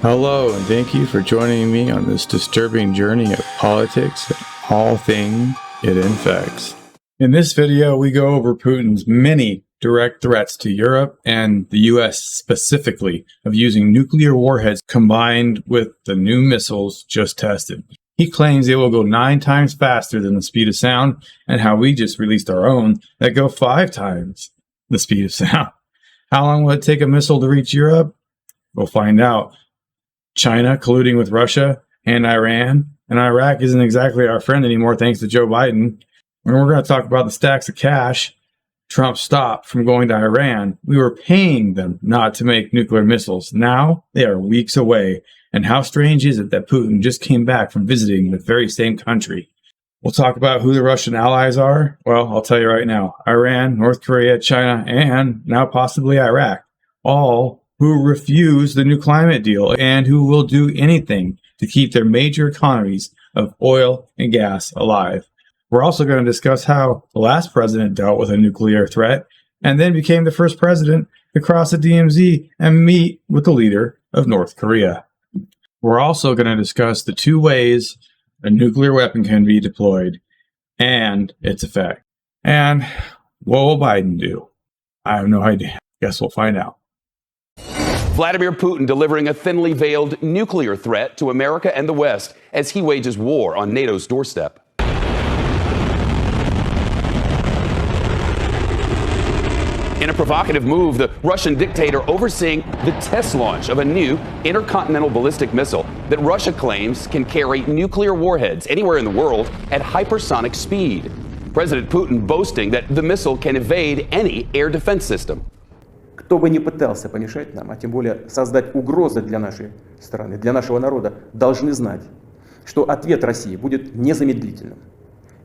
Hello, and thank you for joining me on this disturbing journey of politics and all things it infects. In this video, we go over Putin's many direct threats to Europe and the US specifically of using nuclear warheads combined with the new missiles just tested. He claims they will go 9 times faster than the speed of sound, and how we just released our own that go 5 times the speed of sound. How long will it take a missile to reach Europe? We'll find out. China colluding with Russia and Iran, and Iraq isn't exactly our friend anymore thanks to Joe Biden. When we're going to talk about the stacks of cash Trump stopped from going to Iran, we were paying them not to make nuclear missiles. Now they are weeks away. And how strange is it that Putin just came back from visiting the very same country? We'll talk about who the Russian allies are. Well, I'll tell you right now, Iran, North Korea, China, and now possibly Iraq, all who refuse the new climate deal and who will do anything to keep their major economies of oil and gas alive. We're also going to discuss how the last president dealt with a nuclear threat and then became the first president to cross the DMZ and meet with the leader of North Korea. We're also going to discuss the 2 ways a nuclear weapon can be deployed and its effect. And what will Biden do? I have no idea. Guess we'll find out. Vladimir Putin delivering a thinly veiled nuclear threat to America and the West as he wages war on NATO's doorstep. In a provocative move, the Russian dictator overseeing the test launch of a new intercontinental ballistic missile that Russia claims can carry nuclear warheads anywhere in the world at hypersonic speed. President Putin boasting that the missile can evade any air defense system. Кто бы ни пытался помешать нам, а тем более создать угрозы для нашей страны, для нашего народа, должны знать, что ответ России будет незамедлительным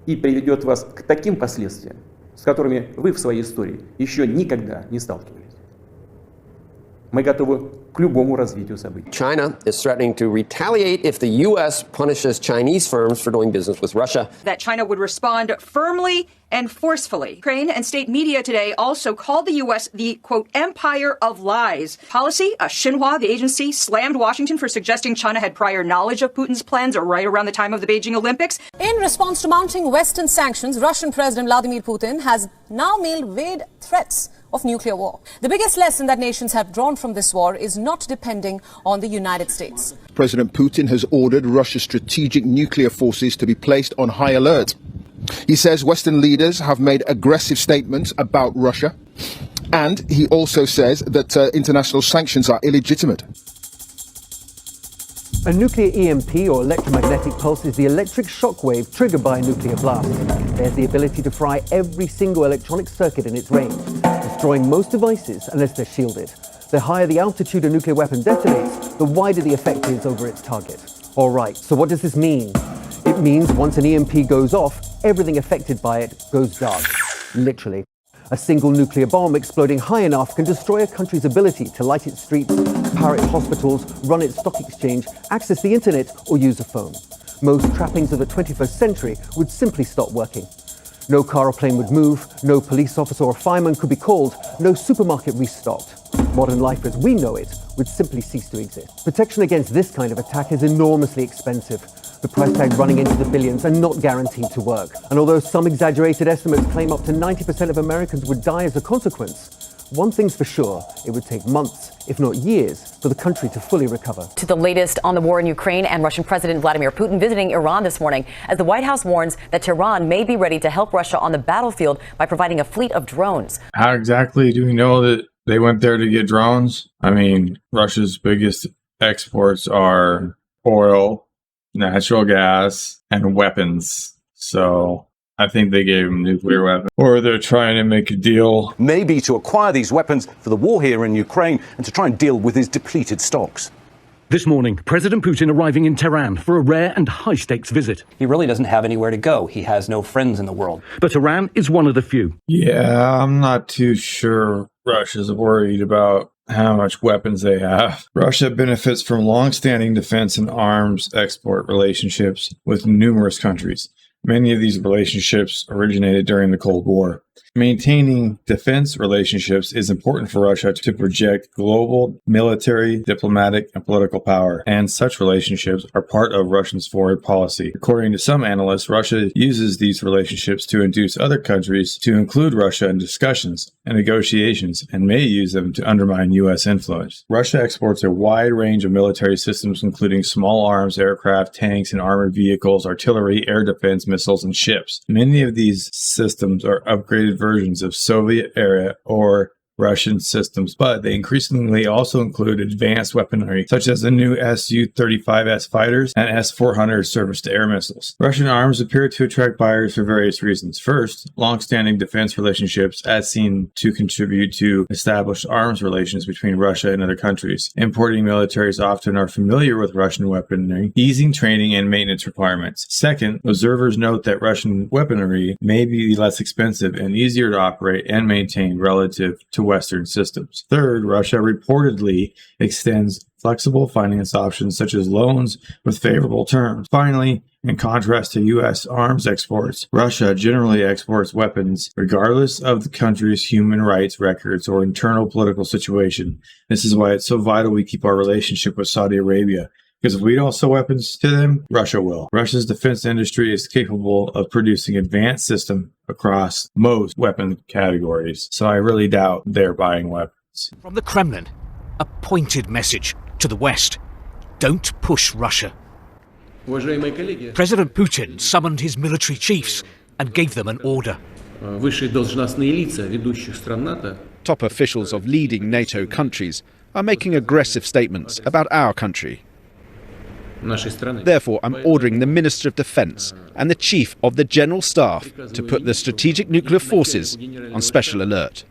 и приведет вас к таким последствиям, с которыми вы в своей истории еще никогда не сталкивались. Мы готовы к любому развитию событий. China is threatening to retaliate if the U.S. punishes Chinese firms for doing business with Russia. That China would respond firmly and forcefully. Ukraine and state media today also called the U.S. the, quote, empire of lies. Policy, Xinhua, the agency, slammed Washington for suggesting China had prior knowledge of Putin's plans right around the time of the Beijing Olympics. In response to mounting Western sanctions, Russian President Vladimir Putin has now mailed vague threats of nuclear war. The biggest lesson that nations have drawn from this war is not depending on the United States. President Putin has ordered Russia's strategic nuclear forces to be placed on high alert. He says Western leaders have made aggressive statements about Russia, and he also says that international sanctions are illegitimate. A nuclear EMP, or electromagnetic pulse, is the electric shockwave triggered by a nuclear blast. It has the ability to fry every single electronic circuit in its range, destroying most devices unless they're shielded. The higher the altitude a nuclear weapon detonates, the wider the effect is over its target. All right, so what does this mean? It means once an EMP goes off, everything affected by it goes dark. Literally. A single nuclear bomb exploding high enough can destroy a country's ability to light its streets, power its hospitals, run its stock exchange, access the internet, or use a phone. Most trappings of the 21st century would simply stop working. No car or plane would move, no police officer or fireman could be called, no supermarket restocked. Modern life as we know it would simply cease to exist. Protection against this kind of attack is enormously expensive. The price tag running into the billions and not guaranteed to work. And although some exaggerated estimates claim up to 90% of Americans would die as a consequence, one thing's for sure, it would take months, if not years, for the country to fully recover. To the latest on the war in Ukraine and Russian President Vladimir Putin visiting Iran this morning, as the White House warns that Tehran may be ready to help Russia on the battlefield by providing a fleet of drones. How exactly do we know that they went there to get drones? I mean, Russia's biggest exports are oil, natural gas, and weapons. So I think they gave him nuclear weapons. Or they're trying to make a deal. Maybe to acquire these weapons for the war here in Ukraine and to try and deal with his depleted stocks. This morning, President Putin arriving in Tehran for a rare and high-stakes visit. He really doesn't have anywhere to go. He has no friends in the world. But Iran is one of the few. Yeah, I'm not too sure Russia's worried about how much weapons they have. Russia benefits from long-standing defense and arms export relationships with numerous countries. Many of these relationships originated during the Cold War. Maintaining defense relationships is important for Russia to project global military, diplomatic, and political power, and such relationships are part of Russia's foreign policy. According to some analysts, Russia uses these relationships to induce other countries to include Russia in discussions and negotiations, and may use them to undermine U.S. influence. Russia exports a wide range of military systems, including small arms, aircraft, tanks, and armored vehicles, artillery, air defense, missiles, and ships. Many of these systems are upgraded versions of Soviet-era or Russian systems, but they increasingly also include advanced weaponry, such as the new Su-35S fighters and S-400 surface-to-air missiles. Russian arms appear to attract buyers for various reasons. First, long-standing defense relationships, as seen to contribute to established arms relations between Russia and other countries. Importing militaries often are familiar with Russian weaponry, easing training and maintenance requirements. Second, observers note that Russian weaponry may be less expensive and easier to operate and maintain relative to Western systems. Third, Russia reportedly extends flexible finance options such as loans with favorable terms. Finally, in contrast to U.S. arms exports, Russia generally exports weapons regardless of the country's human rights records or internal political situation. This is why it's so vital we keep our relationship with Saudi Arabia, because if we don't sell weapons to them, Russia will. Russia's defense industry is capable of producing advanced systems across most weapon categories, so I really doubt they're buying weapons. From the Kremlin, a pointed message to the West. Don't push Russia. President Putin summoned his military chiefs and gave them an order. Top officials of leading NATO countries are making aggressive statements about our country. Therefore, I'm ordering the Minister of Defense and the Chief of the General Staff to put the strategic nuclear forces on special alert.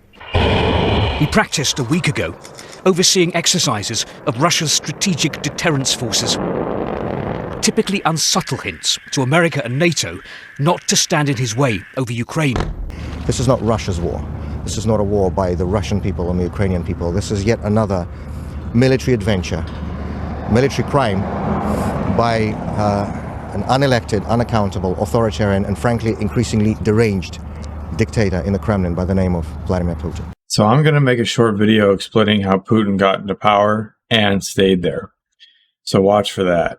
He practiced a week ago, overseeing exercises of Russia's strategic deterrence forces. Typically unsubtle hints to America and NATO not to stand in his way over Ukraine. This is not Russia's war. This is not a war by the Russian people and the Ukrainian people. This is yet another military adventure, military crime by an unelected, unaccountable, authoritarian, and frankly, increasingly deranged dictator in the Kremlin by the name of Vladimir Putin. So I'm going to make a short video explaining how Putin got into power and stayed there. So watch for that.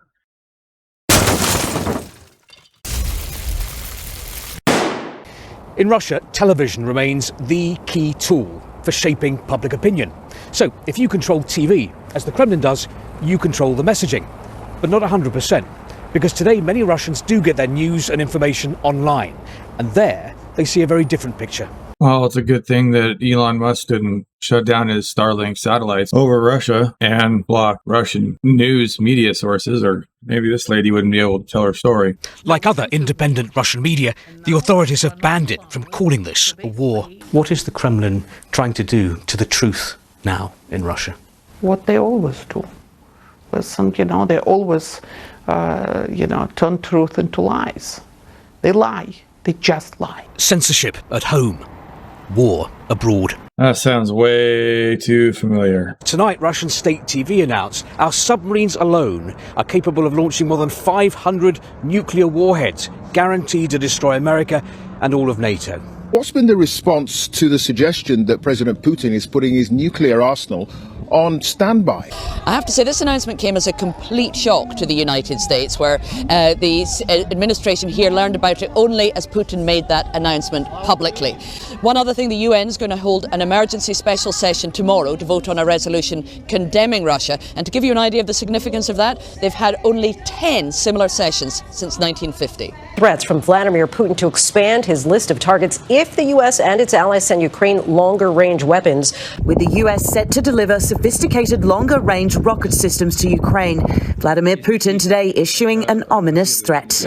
In Russia, television remains the key tool for shaping public opinion. So if you control TV, as the Kremlin does, you control the messaging. But not 100%, because today many Russians do get their news and information online, and there they see a very different picture. Well, it's a good thing that Elon Musk didn't shut down his Starlink satellites over Russia and block Russian news media sources, or maybe this lady wouldn't be able to tell her story. Like other independent Russian media, the authorities have banned it from calling this a war. What is the Kremlin trying to do to the truth now in Russia? What they always do. Listen, they always, turn truth into lies. They lie. They just lie. Censorship at home. War abroad. That sounds way too familiar. Tonight, Russian state TV announced our submarines alone are capable of launching more than 500 nuclear warheads, guaranteed to destroy America and all of NATO. What's been the response to the suggestion that President Putin is putting his nuclear arsenal on standby? I have to say this announcement came as a complete shock to the United States, where the administration here learned about it only as Putin made that announcement publicly. One other thing, the UN is going to hold an emergency special session tomorrow to vote on a resolution condemning Russia. And to give you an idea of the significance of that, they've had only 10 similar sessions since 1950. Threats from Vladimir Putin to expand his list of targets if the U.S. and its allies send Ukraine longer-range weapons. With the U.S. set to deliver sophisticated longer-range rocket systems to Ukraine, Vladimir Putin today issuing an ominous threat.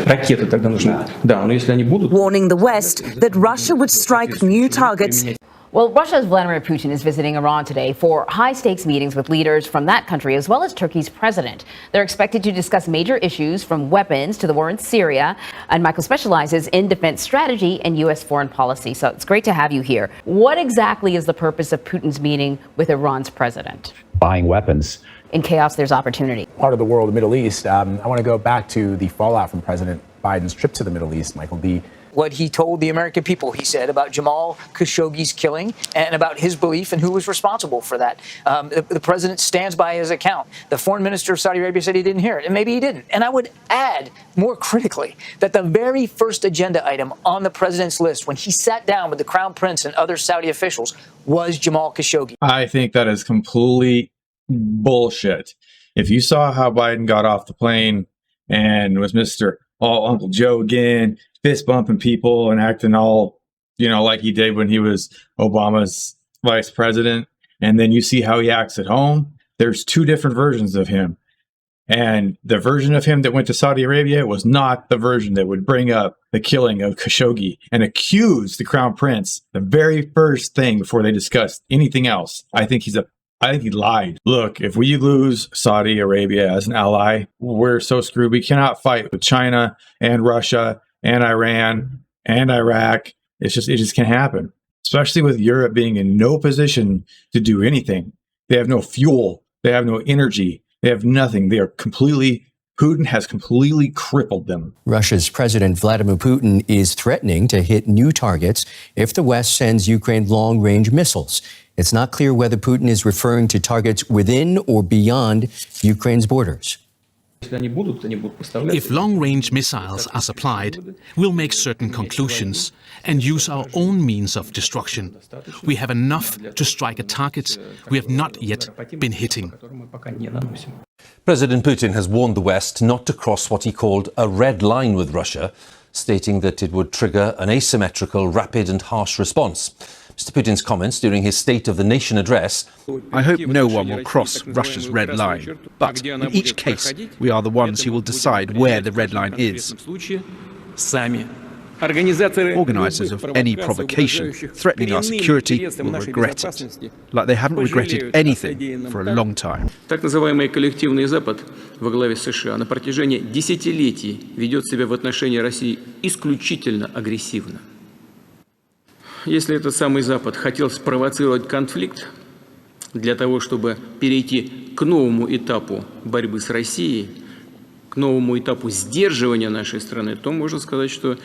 Warning the West that Russia would strike new targets. Well, Russia's Vladimir Putin is visiting Iran today for high-stakes meetings with leaders from that country, as well as Turkey's president. They're expected to discuss major issues from weapons to the war in Syria. And Michael specializes in defense strategy and U.S. foreign policy. So it's great to have you here. What exactly is the purpose of Putin's meeting with Iran's president? Buying weapons. In chaos, there's opportunity. Part of the world, the Middle East. I want to go back to the fallout from President Biden's trip to the Middle East, Michael. The what he told the American people, he said, about Jamal Khashoggi's killing and about his belief and who was responsible for that. The president stands by his account. The foreign minister of Saudi Arabia said he didn't hear it, and maybe he didn't. And I would add, more critically, that the very first agenda item on the president's list when he sat down with the crown prince and other Saudi officials was Jamal Khashoggi. I think that is complete bullshit. If you saw how Biden got off the plane and was Mr. Uncle Joe again, fist bumping people and acting all, like he did when he was Obama's vice president, and then you see how he acts at home, there's two different versions of him. And the version of him that went to Saudi Arabia was not the version that would bring up the killing of Khashoggi and accuse the crown prince the very first thing before they discussed anything else. I think he lied. Look, if we lose Saudi Arabia as an ally, we're so screwed. We cannot fight with China and Russia and Iran and Iraq. It just can't happen, especially with Europe being in no position to do anything. They have no fuel. They have no energy. They have nothing. Putin has completely crippled them. Russia's President Vladimir Putin is threatening to hit new targets if the West sends Ukraine long-range missiles. It's not clear whether Putin is referring to targets within or beyond Ukraine's borders. If long-range missiles are supplied, we'll make certain conclusions and use our own means of destruction. We have enough to strike at targets we have not yet been hitting. President Putin has warned the West not to cross what he called a red line with Russia, stating that it would trigger an asymmetrical, rapid and harsh response. Mr. Putin's comments during his State of the Nation address. I hope no one will cross Russia's red line, but in each case, we are the ones who will decide where the red line is. Organisers of any provocation threatening our security will regret it, like they haven't regretted anything for a long time. Так называемый коллективный Запад во главе США на протяжении десятилетий ведет себя в отношении России исключительно агрессивно. Если этот самый Запад хотел спровоцировать конфликт для того, чтобы перейти к новому этапу борьбы с Россией, к новому этапу сдерживания нашей страны, то можно сказать, что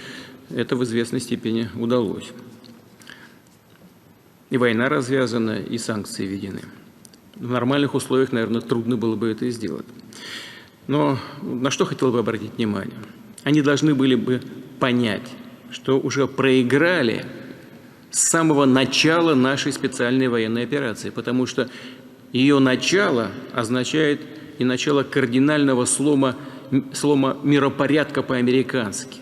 это в известной степени удалось. И война развязана, и санкции введены. В нормальных условиях, наверное, трудно было бы это сделать. Но на что хотел бы обратить внимание? Они должны были бы понять, что уже проиграли с самого начала нашей специальной военной операции, потому что ее начало означает и начало кардинального слома миропорядка по-американски.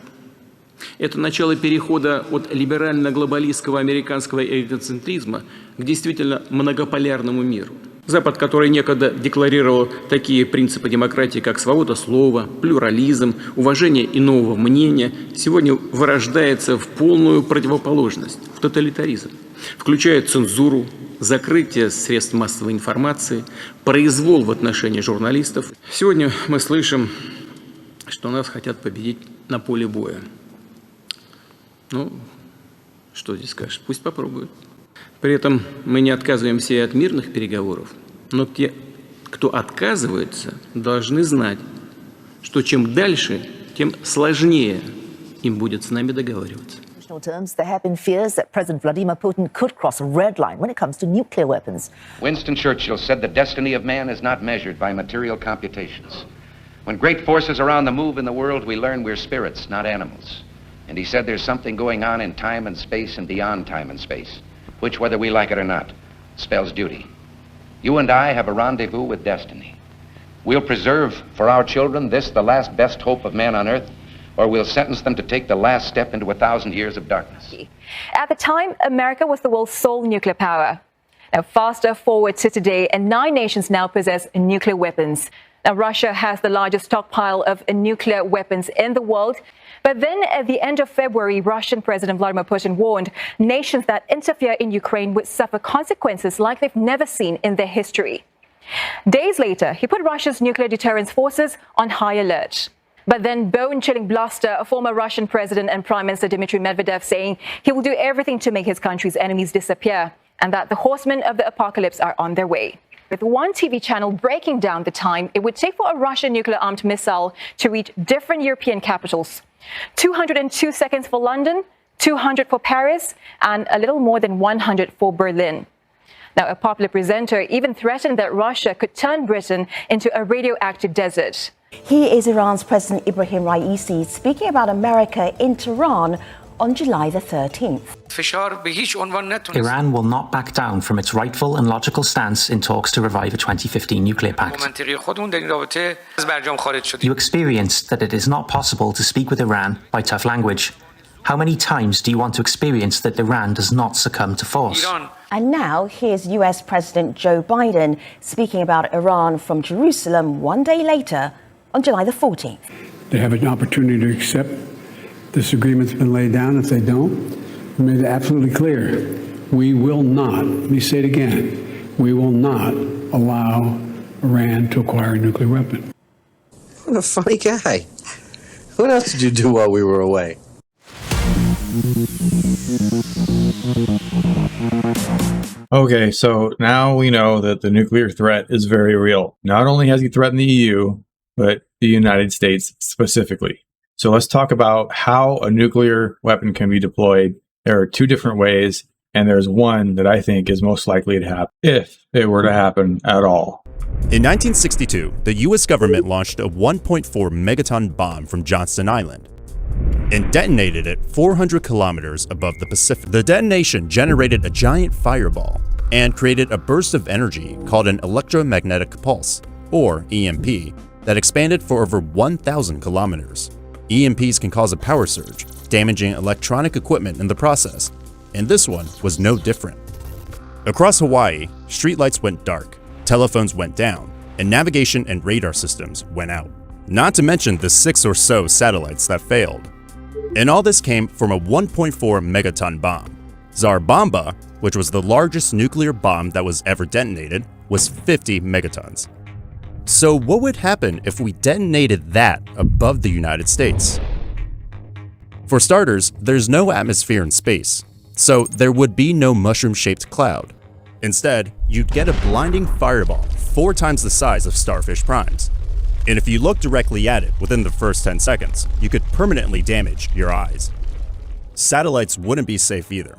Это начало перехода от либерально-глобалистского американского эгоцентризма к действительно многополярному миру. Запад, который некогда декларировал такие принципы демократии, как свобода слова, плюрализм, уважение иного мнения, сегодня вырождается в полную противоположность, в тоталитаризм, включая цензуру, закрытие средств массовой информации, произвол в отношении журналистов. Сегодня мы слышим, что нас хотят победить на поле боя. Ну, что здесь скажешь? Пусть попробуют. При этом мы не отказываемся и от мирных переговоров, но те, кто отказывается, должны знать, что чем дальше, тем сложнее им будет с нами договариваться. Terms, there have been fears that President Vladimir Putin could cross a red line when it comes to nuclear weapons. Winston Churchill said the destiny of man is not measured by material computations. When great forces are on the move in the world, we learn we're spirits, not animals. And he said there's something going on in time and space and beyond time and space, which, whether we like it or not, spells duty. You and I have a rendezvous with destiny. We'll preserve for our children this, the last best hope of man on earth, or we'll sentence them to take the last step into 1,000 years of darkness. At the time, America was the world's sole nuclear power. Now, faster forward to today, and 9 nations now possess nuclear weapons. Now, Russia has the largest stockpile of nuclear weapons in the world. But then at the end of February, Russian President Vladimir Putin warned nations that interfere in Ukraine would suffer consequences like they've never seen in their history. Days later, he put Russia's nuclear deterrence forces on high alert. But then bone-chilling bluster, a former Russian president and Prime Minister Dmitry Medvedev saying he will do everything to make his country's enemies disappear and that the horsemen of the apocalypse are on their way. With one TV channel breaking down the time it would take for a Russian nuclear-armed missile to reach different European capitals. 202 seconds for London, 200 for Paris, and a little more than 100 for Berlin. Now, a popular presenter even threatened that Russia could turn Britain into a radioactive desert. Here is Iran's President Ibrahim Raisi speaking about America in Tehran on July the 13th. Iran will not back down from its rightful and logical stance in talks to revive a 2015 nuclear pact. You experienced that it is not possible to speak with Iran by tough language. How many times do you want to experience that Iran does not succumb to force? And now here's US President Joe Biden speaking about Iran from Jerusalem one day later on July the 14th. They have an opportunity to accept this agreement's been laid down. If they don't, we made it absolutely clear. We will not, let me say it again, we will not allow Iran to acquire a nuclear weapon. What a funny guy. What else did you do while we were away? Okay, so now we know that the nuclear threat is very real. Not only has he threatened the EU, but the United States specifically. So let's talk about how a nuclear weapon can be deployed. There are two different ways, and there's one that I think is most likely to happen, if it were to happen at all. In 1962, the US government launched a 1.4 megaton bomb from Johnston Island and detonated it 400 kilometers above the Pacific. The detonation generated a giant fireball and created a burst of energy called an electromagnetic pulse, or EMP, that expanded for over 1,000 kilometers. EMPs can cause a power surge, damaging electronic equipment in the process, and this one was no different. Across Hawaii, streetlights went dark, telephones went down, and navigation and radar systems went out. Not to mention the 6 or so satellites that failed. And all this came from a 1.4 megaton bomb. Tsar Bomba, which was the largest nuclear bomb that was ever detonated, was 50 megatons. So what would happen if we detonated that above the United States? For starters, there's no atmosphere in space, so there would be no mushroom-shaped cloud. Instead, you'd get a blinding fireball 4 times the size of Starfish Prime's. And if you look directly at it within the first 10 seconds, you could permanently damage your eyes. Satellites wouldn't be safe either.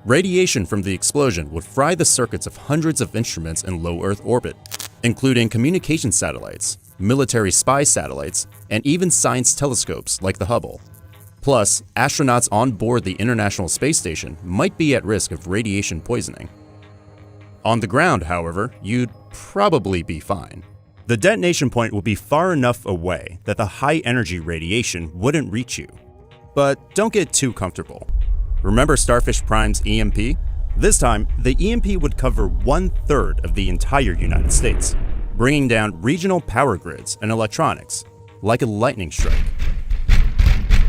Radiation from the explosion would fry the circuits of hundreds of instruments in low Earth orbit, including communication satellites, military spy satellites, and even science telescopes like the Hubble. Plus, astronauts on board the International Space Station might be at risk of radiation poisoning. On the ground, however, you'd probably be fine. The detonation point would be far enough away that the high-energy radiation wouldn't reach you. But don't get too comfortable. Remember Starfish Prime's EMP? This time, the EMP would cover 1/3 of the entire United States, bringing down regional power grids and electronics, like a lightning strike.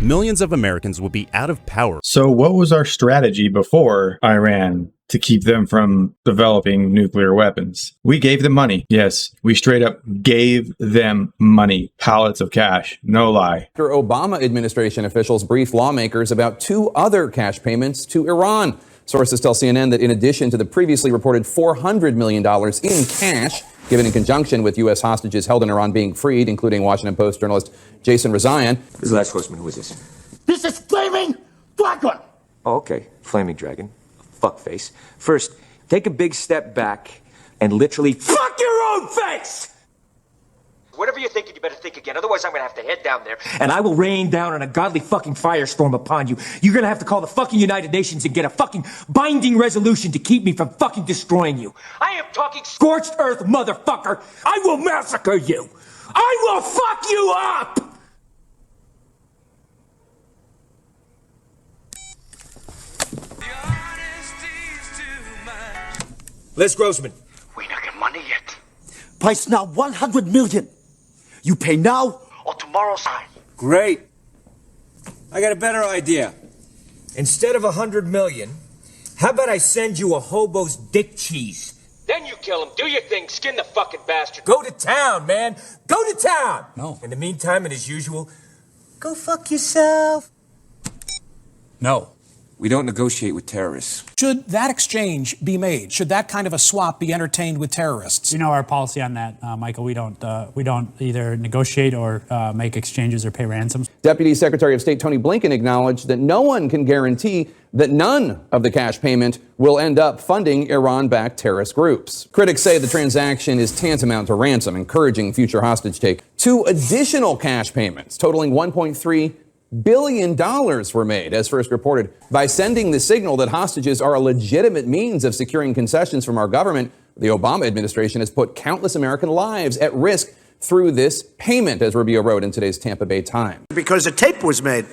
Millions of Americans would be out of power. So what was our strategy before Iran to keep them from developing nuclear weapons? We gave them money. Yes, we straight up gave them money. Pallets of cash. No lie. After Obama administration officials briefed lawmakers about 2 other cash payments to Iran. Sources tell CNN that in addition to the previously reported $400 million in cash given in conjunction with U.S. hostages held in Iran being freed, including Washington Post journalist Jason Rezaian. This is Last Horseman. Who is this? This is Flaming Dragon! Oh, okay. Flaming Dragon. Fuckface. First, take a big step back and literally fuck your own face! Whatever you're thinking, you better think again. Otherwise, I'm gonna have to head down there, and I will rain down an ungodly fucking firestorm upon you. You're gonna have to call the fucking United Nations and get a fucking binding resolution to keep me from fucking destroying you. I am talking scorched earth, motherfucker! I will massacre you! I will fuck you up! Les Grossman. We not get money yet. Price now 100 million. You pay now or tomorrow sign. Great. I got a better idea. Instead of 100 million, how about I send you a hobo's dick cheese? Then you kill him. Do your thing. Skin the fucking bastard. Go to town, man. Go to town. No. In the meantime, and as usual, go fuck yourself. No. We don't negotiate with terrorists. Should that exchange be made? Should that kind of a swap be entertained with terrorists? You know our policy on that, Michael. We don't either negotiate or make exchanges or pay ransoms. Deputy Secretary of State Tony Blinken acknowledged that no one can guarantee that none of the cash payment will end up funding Iran-backed terrorist groups. Critics say the transaction is tantamount to ransom, encouraging future hostage take. 2 additional cash payments totaling $1.3 billion were made, as first reported. By sending the signal that hostages are a legitimate means of securing concessions from our government, the Obama administration has put countless American lives at risk through this payment, as Rubio wrote in today's Tampa Bay Times. Because a tape was made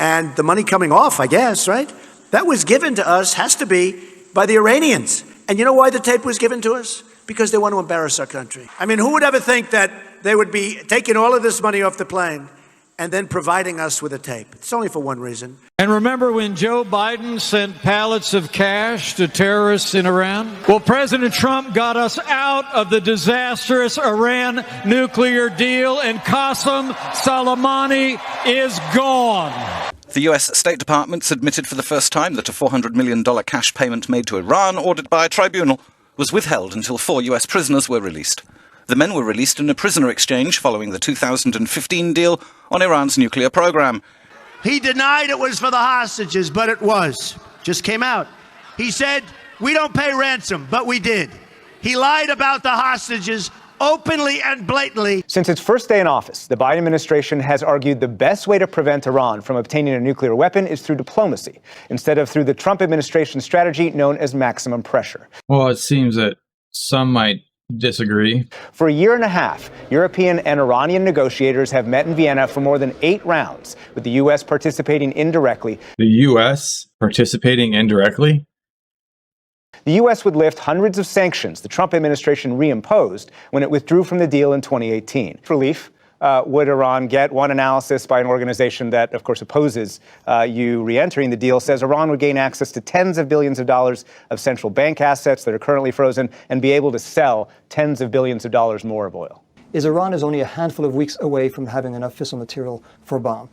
and the money coming off, I guess, right? That was given to us, has to be, by the Iranians. And you know why the tape was given to us? Because they want to embarrass our country. I mean, who would ever think that they would be taking all of this money off the plane and then providing us with a tape? It's only for one reason. And remember when Joe Biden sent pallets of cash to terrorists in Iran? Well, President Trump got us out of the disastrous Iran nuclear deal, and Qasem Soleimani is gone. The US State Department admitted for the first time that a $400 million cash payment made to Iran, ordered by a tribunal, was withheld until 4 US prisoners were released. The men were released in a prisoner exchange following the 2015 deal on Iran's nuclear program. He denied it was for the hostages, but it was. Just came out. He said, we don't pay ransom, but we did. He lied about the hostages openly and blatantly. Since its first day in office, the Biden administration has argued the best way to prevent Iran from obtaining a nuclear weapon is through diplomacy, instead of through the Trump administration strategy known as maximum pressure. Well, it seems that some might disagree. For a year and a half, European and Iranian negotiators have met in Vienna for more than 8 rounds, with the U.S. participating indirectly. The U.S. participating indirectly? The U.S. would lift hundreds of sanctions the Trump administration reimposed when it withdrew from the deal in 2018. Relief would Iran get? One analysis by an organization that, of course, opposes you re-entering the deal says Iran would gain access to tens of billions of dollars of central bank assets that are currently frozen and be able to sell tens of billions of dollars more of oil. Iran is only a handful of weeks away from having enough fissile material for a bomb.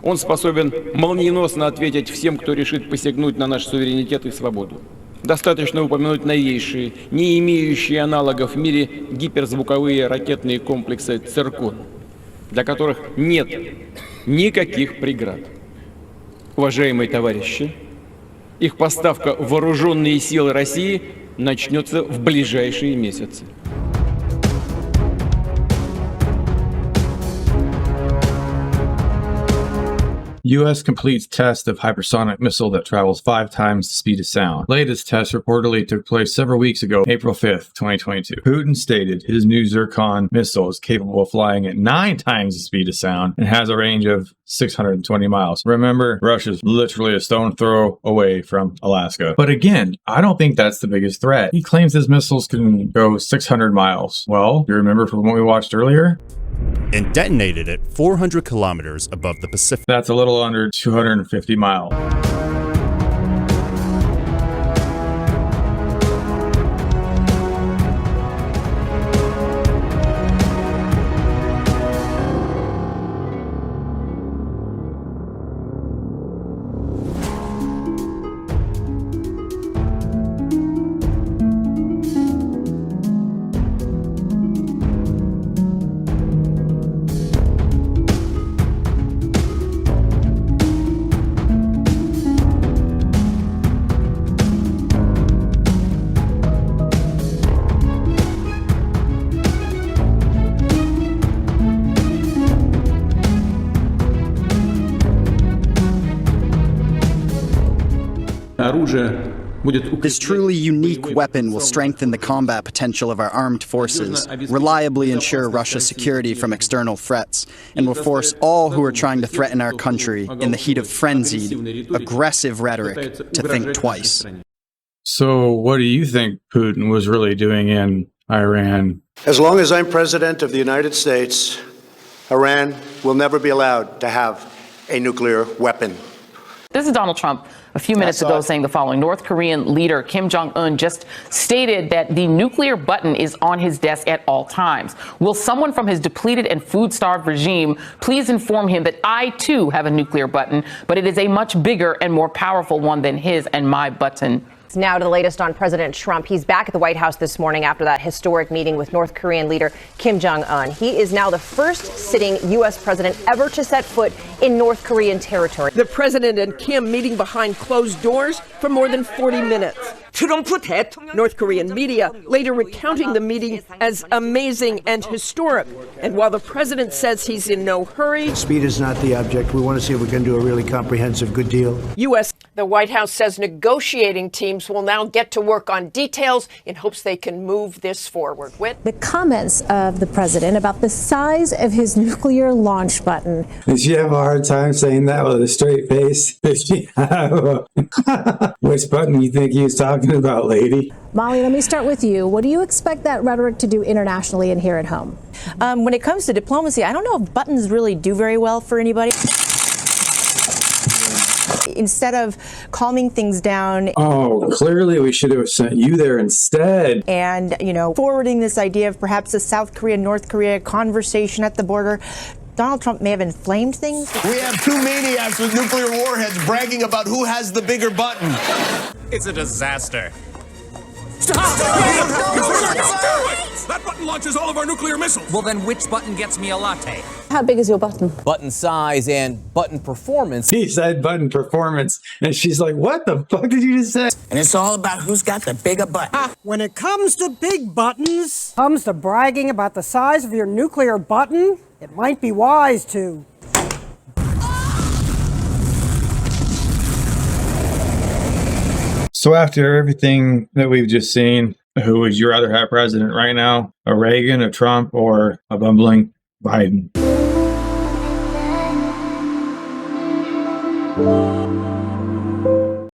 Он способен молниеносно ответить всем, кто решит посягнуть на наш суверенитет и свободу. Достаточно упомянуть новейшие, не имеющие аналогов в мире гиперзвуковые ракетные комплексы «Циркон», для которых нет никаких преград. Уважаемые товарищи, их поставка в вооруженные силы России начнется в ближайшие месяцы. U.S. completes test of hypersonic missile that travels 5 times the speed of sound. Latest test reportedly took place several weeks ago, April 5th, 2022. Putin stated his new Zircon missile is capable of flying at 9 times the speed of sound and has a range of 620 miles. Remember, Russia's literally a stone throw away from Alaska. But again, I don't think that's the biggest threat. He claims his missiles can go 600 miles. Well, you remember from what we watched earlier? And detonated it 400 kilometers above the Pacific. That's a little under 250 miles. This truly unique weapon will strengthen the combat potential of our armed forces, reliably ensure Russia's security from external threats, and will force all who are trying to threaten our country in the heat of frenzied, aggressive rhetoric to think twice. So what do you think Putin was really doing in Iran? As long as I'm president of the United States, Iran will never be allowed to have a nuclear weapon. This is Donald Trump a few minutes ago saying the following. North Korean leader Kim Jong-un just stated that the nuclear button is on his desk at all times. Will someone from his depleted and food-starved regime please inform him that I, too, have a nuclear button, but it is a much bigger and more powerful one than his and my button. Now to the latest on President Trump. He's back at the White House this morning after that historic meeting with North Korean leader Kim Jong-un. He is now the first sitting U.S. president ever to set foot in North Korean territory. The president and Kim meeting behind closed doors for more than 40 minutes. North Korean media later recounting the meeting as amazing and historic. And while the president says he's in no hurry, Speed is not the object. We want to see if we can do a really comprehensive good deal. The White House says negotiating teams will now get to work on details in hopes they can move this forward. The comments of the president about the size of his nuclear launch button. Did she have a hard time saying that with a straight face? Did she have which button you think he was talking about, lady? Molly, let me start with you. What do you expect that rhetoric to do internationally and here at home? When it comes to diplomacy, I don't know if buttons really do very well for anybody. Instead of calming things down. Oh, clearly we should have sent you there instead. And, forwarding this idea of perhaps a South Korea, North Korea conversation at the border. Donald Trump may have inflamed things. We have two maniacs with nuclear warheads bragging about who has the bigger button. It's a disaster. Stop! That button launches all of our nuclear missiles. Well, then which button gets me a latte? How big is your button? Button size and button performance. He said button performance, and she's like, what the fuck did you just say? And it's all about who's got the bigger button. when it comes to big buttons, comes to bragging about the size of your nuclear button, it might be wise to. So after everything that we've just seen, who would you rather have president right now? A Reagan, a Trump, or a bumbling Biden?